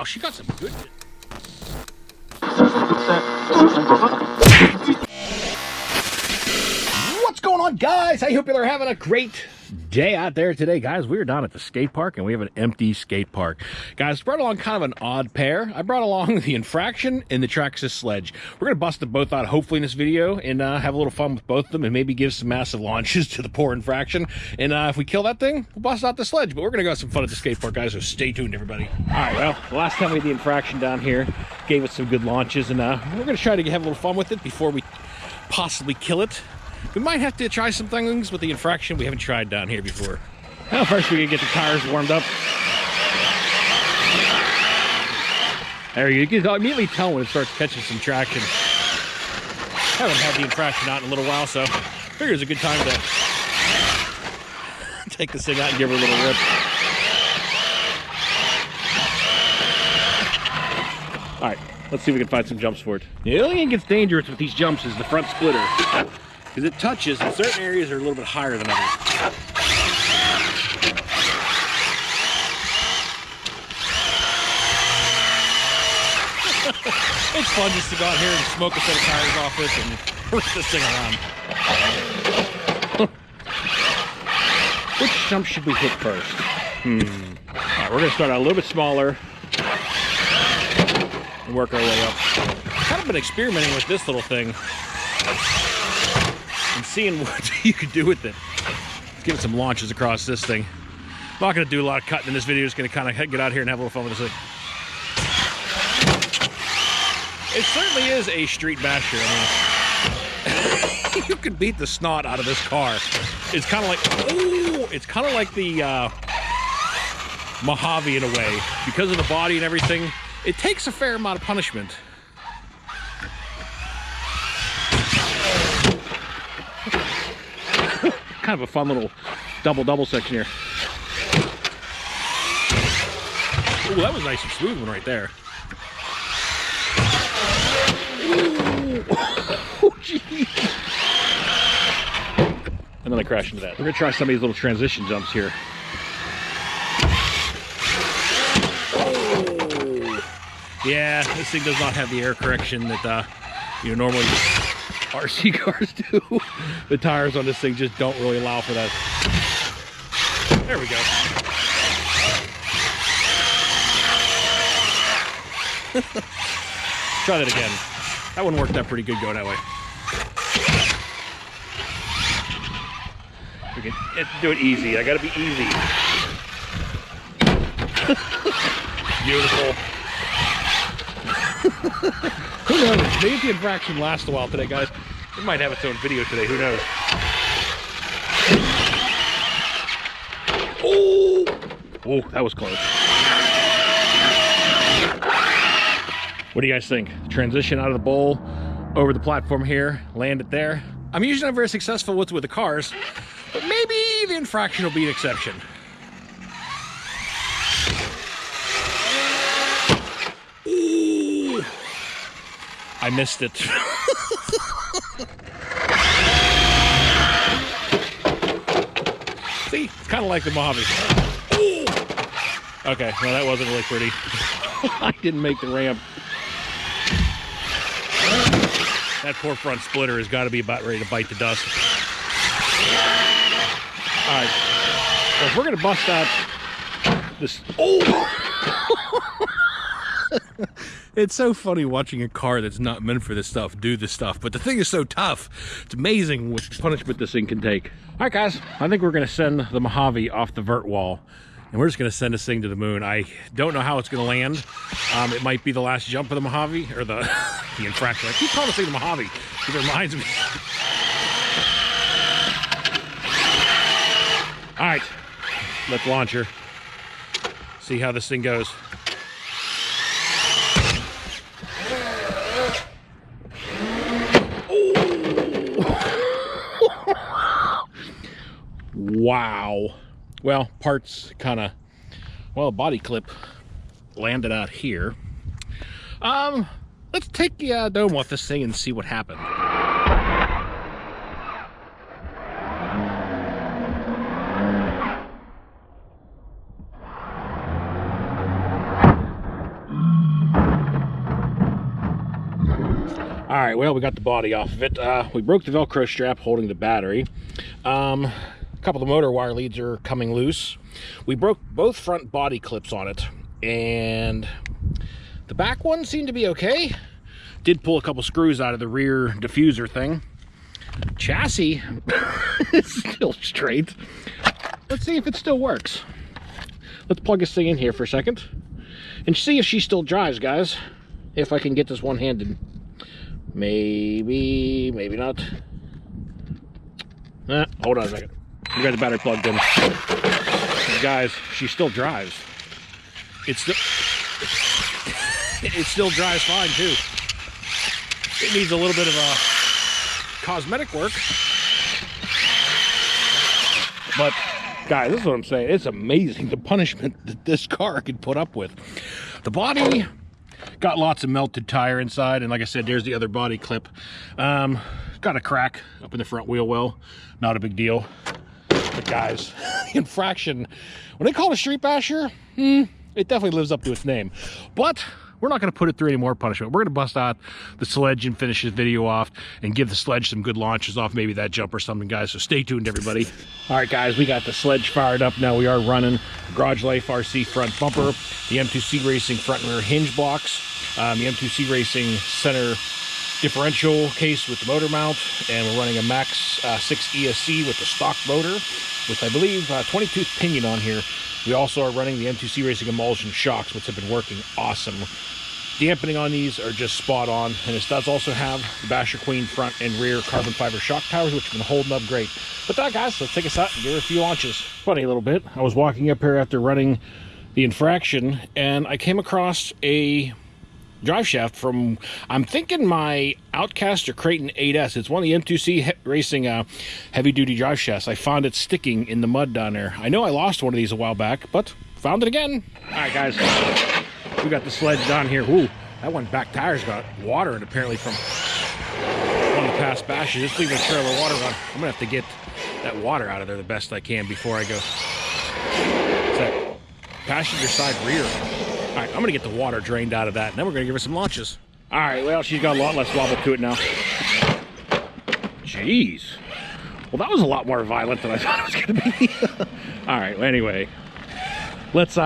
she got some good. What's going on, guys? I hope you're having a great day out there today. Guys, we're down at the skate park and we have an empty skate park. Guys, brought along kind of an odd pair. I brought along the Infraction and the Traxxas Sledge. We're gonna bust them both out hopefully in this video and have a little fun with both of them and maybe give some massive launches to the poor Infraction. And if we kill that thing, we'll bust out the Sledge. But we're gonna go have some fun at the skate park, guys, so stay tuned, everybody. All right, well, the last time we had the Infraction down here gave it some good launches, and we're gonna try to have a little fun with it before we possibly kill it. We might have to try some things with the Infraction we haven't tried down here before. Well, first we can get the tires warmed up. There you can immediately tell when it starts catching some traction. Haven't had the Infraction out in a little while, so I figure it's a good time to take this thing out and give her a little rip. All right, let's see if we can find some jumps for it. The only thing that gets dangerous with these jumps is the front splitter, because it touches in certain areas that are a little bit higher than others. It's fun just to go out here and smoke a set of tires off it and rip this thing around. Which jump should we hit first? All right, we're gonna start out a little bit smaller and work our way up. Kind of been experimenting with this little thing and seeing what you could do with it. Let's give it some launches across this thing. I'm not going to do a lot of cutting in this video, just going to kind of get out here and have a little fun with this thing. It certainly is a street basher. I mean, you could beat the snot out of this car. It's kind of like, oh, it's kind of like the Mojave in a way. Because of the body and everything, it takes a fair amount of punishment. Kind of a fun little double section here. Ooh, that was a nice and smooth one right there. Oh, geez. And then I crashed into that. We're gonna try some of these little transition jumps here. Oh. Yeah, this thing does not have the air correction that normally RC cars do. The tires on this thing just don't really allow for that. There we go. Try that again. That one worked out pretty good going that way. We can do it easy. I gotta be easy. Beautiful. Who knows? Maybe the Infraction lasts a while today, guys. It might have its own video today. Who knows? Oh, that was close. What do you guys think? Transition out of the bowl over the platform here, land it there. I'm usually not very successful with the cars, but maybe the Infraction will be an exception. Ooh, I missed it. See, it's kind of like the Mojave. Ooh. Okay, well that wasn't really pretty. I didn't make the ramp. That poor front splitter has got to be about ready to bite the dust. All right, well, if we're gonna bust out this, oh! It's so funny watching a car that's not meant for this stuff do this stuff, but the thing is so tough. It's amazing what punishment this thing can take. All right, guys, I think we're gonna send the Mojave off the vert wall, and we're just gonna send this thing to the moon. I don't know how it's gonna land. It might be the last jump of the Mojave, or the Infraction. I keep calling this thing the Mojave, because it reminds me. All right, let's launch her. See how this thing goes. Wow. Well, parts kind of, well, body clip landed out here. Let's take the dome off this thing and see what happened. right, well, we got the body off of it. We broke the Velcro strap holding the battery. A couple of the motor wire leads are coming loose. We broke both front body clips on it, and the back one seemed to be okay. Did pull a couple screws out of the rear diffuser thing. Chassis is still straight. Let's see if it still works. Let's plug this thing in here for a second and see if she still drives, guys. If I can get this one-handed. Maybe, maybe not. Hold on a second. We got the battery plugged in. Guys, she still drives. It still drives fine too. It needs a little bit of cosmetic work. But guys, this is what I'm saying. It's amazing the punishment that this car could put up with. The body got lots of melted tire inside, and like I said, there's the other body clip. Got a crack up in the front wheel well. Not a big deal. But guys, Infraction, when they call it a street basher, it definitely lives up to its name. But we're not going to put it through any more punishment. We're going to bust out the Sledge and finish this video off and give the Sledge some good launches off maybe that jump or something, guys. So stay tuned, everybody. All right, guys, we got the Sledge fired up. Now we are running Garage Life RC front bumper, the M2C Racing front and rear hinge blocks, the M2C Racing center differential case with the motor mount, and we're running a Max 6 ESC with the stock motor with, I believe, 22 pinion on here. We also are running the M2C Racing emulsion shocks, which have been working awesome. Dampening on these are just spot on, and this does also have the Basher Queen front and rear carbon fiber shock towers, which have been holding up great. But that, guys, let's take us out and give her a few launches. Funny a little bit, I was walking up here after running the Infraction, and I came across a drive shaft from, I'm thinking, my Outcast or Creighton 8S. It's one of the M2C Racing heavy duty drive shafts. I found it sticking in the mud down there. I know I lost one of these a while back, but found it again. All right, guys, we got the Sledge down here. Ooh, that one back tire's got water in, apparently, from one of the past bashes. Just leaving a trail of water on. I'm gonna have to get that water out of there the best I can before I go. It's that passenger side rear. All right, I'm gonna get the water drained out of that, and then we're gonna give her some launches. All right, well, she's got a lot less wobble to it now. Jeez. Well, that was a lot more violent than I thought it was gonna be. All right, well, anyway, let's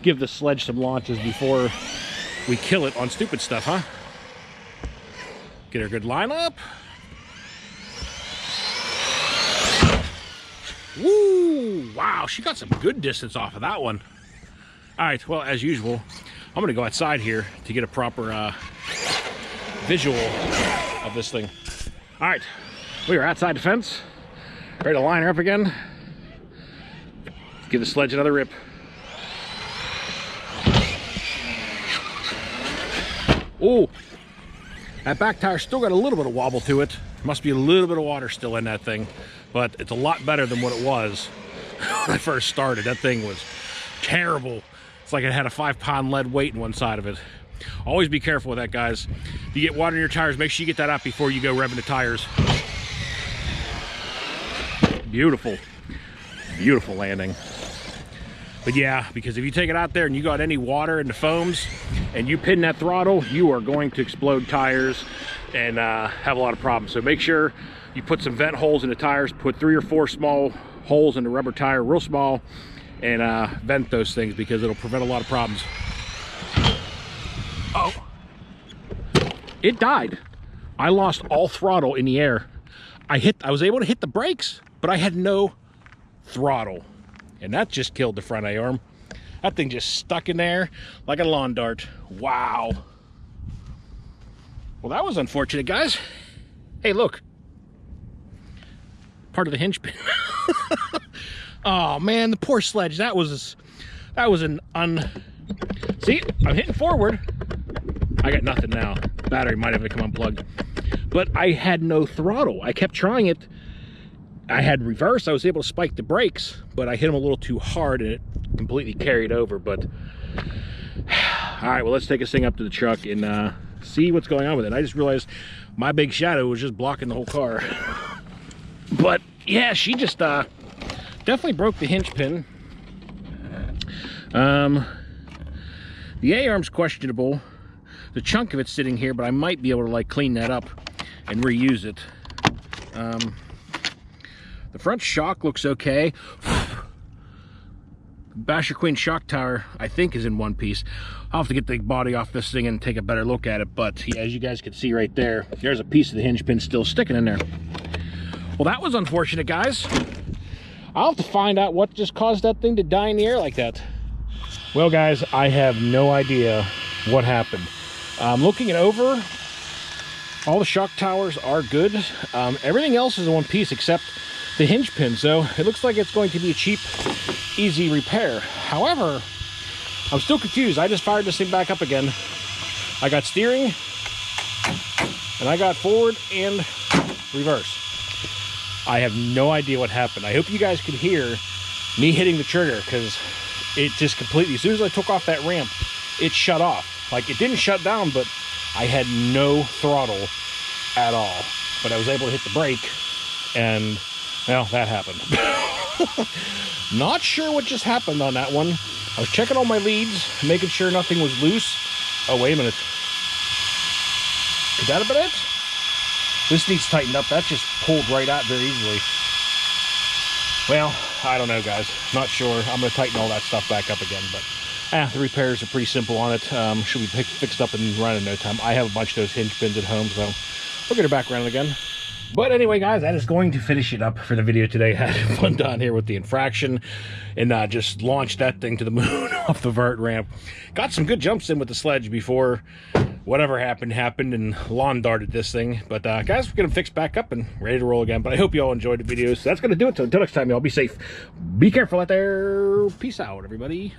give the Sledge some launches before we kill it on stupid stuff, huh? Get her a good lineup. Woo! Wow, she got some good distance off of that one. All right, well, as usual, I'm gonna go outside here to get a proper visual of this thing. All right, we are outside the fence, ready to line her up again. Let's give the Sledge another rip. Oh, that back tire still got a little bit of wobble to it. Must be a little bit of water still in that thing, but it's a lot better than what it was when I first started. That thing was terrible. It's like it had a 5-pound lead weight in one side of it. Always be careful with that, guys. If you get water in your tires, make sure you get that out before you go revving the tires. Beautiful, beautiful landing. But yeah, because if you take it out there and you got any water in the foams and you pin that throttle, you are going to explode tires and have a lot of problems. So make sure you put some vent holes in the tires, put 3 or 4 small holes in the rubber tire, real small, and vent those things, because it'll prevent a lot of problems. Oh, it died. I lost all throttle in the air. I was able to hit the brakes, but I had no throttle, and that just killed the front A-arm. That thing just stuck in there like a lawn dart. Wow. Well, that was unfortunate, guys. Hey, look, part of the hinge pin. Oh man, the poor Sledge. That was an See, I'm hitting forward. I got nothing now. Battery might have come unplugged. But I had no throttle. I kept trying it. I had reverse. I was able to spike the brakes, but I hit them a little too hard and it completely carried over. But all right, well, let's take this thing up to the truck and see what's going on with it. I just realized my big shadow was just blocking the whole car. But yeah, she just definitely broke the hinge pin. The A-arm's questionable. The chunk of it's sitting here, but I might be able to like clean that up. and reuse it. The front shock looks okay. Basher Queen shock tower, I think, is in one piece. I'll have to get the body off this thing and take a better look at it, but yeah, as you guys can see right there, there's a piece of the hinge pin still sticking in there. Well, that was unfortunate, guys. I'll have to find out what just caused that thing to die in the air like that. Well, guys, I have no idea what happened. Looking it over, all the shock towers are good. Everything else is in one piece except the hinge pin, so it looks like it's going to be a cheap, easy repair. However, I'm still confused. I just fired this thing back up again. I got steering, and I got forward and reverse. I have no idea what happened. I hope you guys could hear me hitting the trigger, because it just completely, as soon as I took off that ramp, it shut off. Like, it didn't shut down, but I had no throttle at all. But I was able to hit the brake, and well, that happened. Not sure what just happened on that one. I was checking all my leads, making sure nothing was loose. Oh, wait a minute. Could that have been it? This needs tightened up. That just pulled right out very easily. Well, I don't know, guys. Not sure. I'm going to tighten all that stuff back up again, but the repairs are pretty simple on it. Should be fixed up and running in no time. I have a bunch of those hinge pins at home, so we'll get her back running again. But anyway, guys, that is going to finish it up for the video today. Had fun down here with the Infraction, and just launched that thing to the moon off the vert ramp. Got some good jumps in with the Sledge before whatever happened, and lawn darted this thing. But guys, we're going to fix back up and ready to roll again. But I hope you all enjoyed the video. So that's going to do it. So until next time, y'all be safe. Be careful out there. Peace out, everybody.